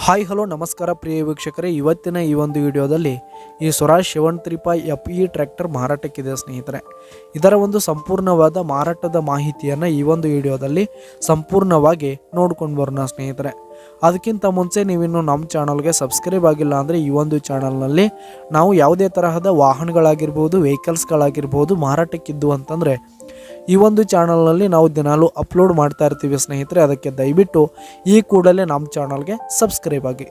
Hi hello ನಮಸ್ಕಾರ ಪ್ರಿಯ ವೀಕ್ಷಕರೇ, ಇವತ್ತಿನ ಈ ಒಂದು ವಿಡಿಯೋದಲ್ಲಿ ಈ ಸ್ವರಾಜ್ 735 FE ಟ್ರ್ಯಾಕ್ಟರ್ ಮಾರಾಟಕ್ಕಿದೆ ಸ್ನೇಹಿತರೆ. ಇದರ ಒಂದು ಸಂಪೂರ್ಣವಾದ ಮಾರಾಟದ ಮಾಹಿತಿಯನ್ನು ಈ ಒಂದು ವಿಡಿಯೋದಲ್ಲಿ ಸಂಪೂರ್ಣವಾಗಿ ನೋಡ್ಕೊಂಡು ಬರೋಣ ಸ್ನೇಹಿತರೆ. ಅದಕ್ಕಿಂತ ಮುಂಚೆ ನೀವಿನ್ನು ನಮ್ಮ ಚಾನಲ್ಗೆ ಸಬ್ಸ್ಕ್ರೈಬ್ ಆಗಿಲ್ಲ ಅಂದರೆ ಈ ಒಂದು ಚಾನಲ್ನಲ್ಲಿ ನಾವು ಯಾವುದೇ ತರಹದ ವಾಹನಗಳಾಗಿರ್ಬೋದು, ವೆಹಿಕಲ್ಸ್ಗಳಾಗಿರ್ಬೋದು ಮಾರಾಟಕ್ಕಿದ್ದು ಅಂತಂದರೆ ಈ ಒಂದು ಚಾನಲ್ನಲ್ಲಿ ನಾವು ದಿನಾಲೂ ಅಪ್ಲೋಡ್ ಮಾಡ್ತಾ ಇರ್ತೀವಿ ಸ್ನೇಹಿತರೆ. ಅದಕ್ಕೆ ದಯವಿಟ್ಟು ಈ ಕೂಡಲೇ ನಮ್ಮ ಚಾನಲ್ಗೆ ಸಬ್ಸ್ಕ್ರೈಬ್ ಆಗಿ.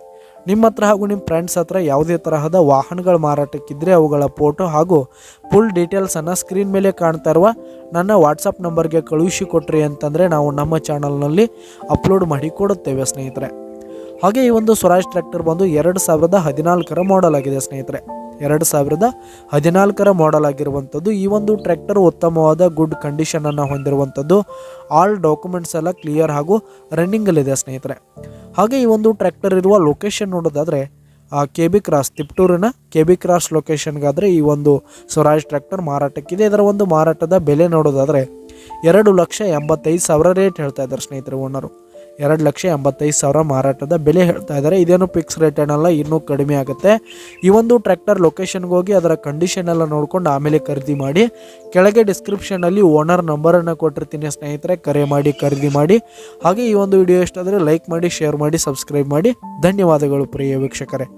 ನಿಮ್ಮ ಹತ್ರ ಹಾಗೂ ನಿಮ್ಮ ಫ್ರೆಂಡ್ಸ್ ಹತ್ರ ಯಾವುದೇ ತರಹದ ವಾಹನಗಳ ಮಾರಾಟಕ್ಕಿದ್ದರೆ ಅವುಗಳ ಫೋಟೋ ಹಾಗೂ ಫುಲ್ ಡೀಟೇಲ್ಸನ್ನು ಸ್ಕ್ರೀನ್ ಮೇಲೆ ಕಾಣ್ತಾ ಇರುವ ನನ್ನ ವಾಟ್ಸಪ್ ನಂಬರ್ಗೆ ಕಳುಹಿಸಿ ಕೊಟ್ರಿ ಅಂತಂದರೆ ನಾವು ನಮ್ಮ ಚಾನಲ್ನಲ್ಲಿ ಅಪ್ಲೋಡ್ ಮಾಡಿ ಕೊಡುತ್ತೇವೆ ಸ್ನೇಹಿತರೆ. ಹಾಗೆ ಈ ಒಂದು ಸ್ವರಾಜ್ ಟ್ರ್ಯಾಕ್ಟರ್ ಬಂದು 2014 ಮಾಡೆಲ್ ಆಗಿದೆ ಸ್ನೇಹಿತರೆ. 2014 ಮಾಡೆಲ್ ಆಗಿರುವಂಥದ್ದು. ಈ ಒಂದು ಟ್ರ್ಯಾಕ್ಟರ್ ಉತ್ತಮವಾದ ಗುಡ್ ಕಂಡೀಷನನ್ನು ಹೊಂದಿರುವಂಥದ್ದು. ಆಲ್ ಡಾಕ್ಯುಮೆಂಟ್ಸ್ ಎಲ್ಲ ಕ್ಲಿಯರ್ ಹಾಗೂ ರನ್ನಿಂಗಲ್ಲಿದೆ ಸ್ನೇಹಿತರೆ. ಹಾಗೆ ಈ ಒಂದು ಟ್ರ್ಯಾಕ್ಟರ್ ಇರುವ ಲೊಕೇಶನ್ ನೋಡೋದಾದರೆ KB ಕ್ರಾಸ್, ತಿಪ್ಟೂರಿನ KB ಕ್ರಾಸ್ ಲೊಕೇಶನ್ಗಾದರೆ ಈ ಒಂದು ಸ್ವರಾಜ್ ಟ್ರ್ಯಾಕ್ಟರ್ ಮಾರಾಟಕ್ಕಿದೆ. ಇದರ ಒಂದು ಮಾರಾಟದ ಬೆಲೆ ನೋಡೋದಾದರೆ 2,85,000 ರೇಟ್ ಹೇಳ್ತಾ ಇದ್ದಾರೆ ಸ್ನೇಹಿತರೆ. ಓನರು 2,85,000 ಮಾರಾಟದ ಬೆಲೆ ಹೇಳ್ತಾ ಇದ್ದಾರೆ. ಇದೇನು ಫಿಕ್ಸ್ ರೇಟ್ ಏನಲ್ಲ, ಇನ್ನೂ ಕಡಿಮೆ ಆಗುತ್ತೆ. ಈ ಒಂದು ಟ್ರ್ಯಾಕ್ಟರ್ ಲೊಕೇಶನ್ಗೆ ಹೋಗಿ ಅದರ ಕಂಡೀಷನ್ ಎಲ್ಲ ನೋಡ್ಕೊಂಡು ಆಮೇಲೆ ಖರೀದಿ ಮಾಡಿ. ಕೆಳಗೆ ಡಿಸ್ಕ್ರಿಪ್ಷನಲ್ಲಿ ಓನರ್ ನಂಬರನ್ನು ಕೊಟ್ಟಿರ್ತೀನಿ ಸ್ನೇಹಿತರೆ, ಕರೆ ಮಾಡಿ ಖರೀದಿ ಮಾಡಿ. ಹಾಗೆ ಈ ಒಂದು ವಿಡಿಯೋ ಇಷ್ಟ ಆದರೆ ಲೈಕ್ ಮಾಡಿ, ಶೇರ್ ಮಾಡಿ, ಸಬ್ಸ್ಕ್ರೈಬ್ ಮಾಡಿ. ಧನ್ಯವಾದಗಳು ಪ್ರಿಯ ವೀಕ್ಷಕರೇ.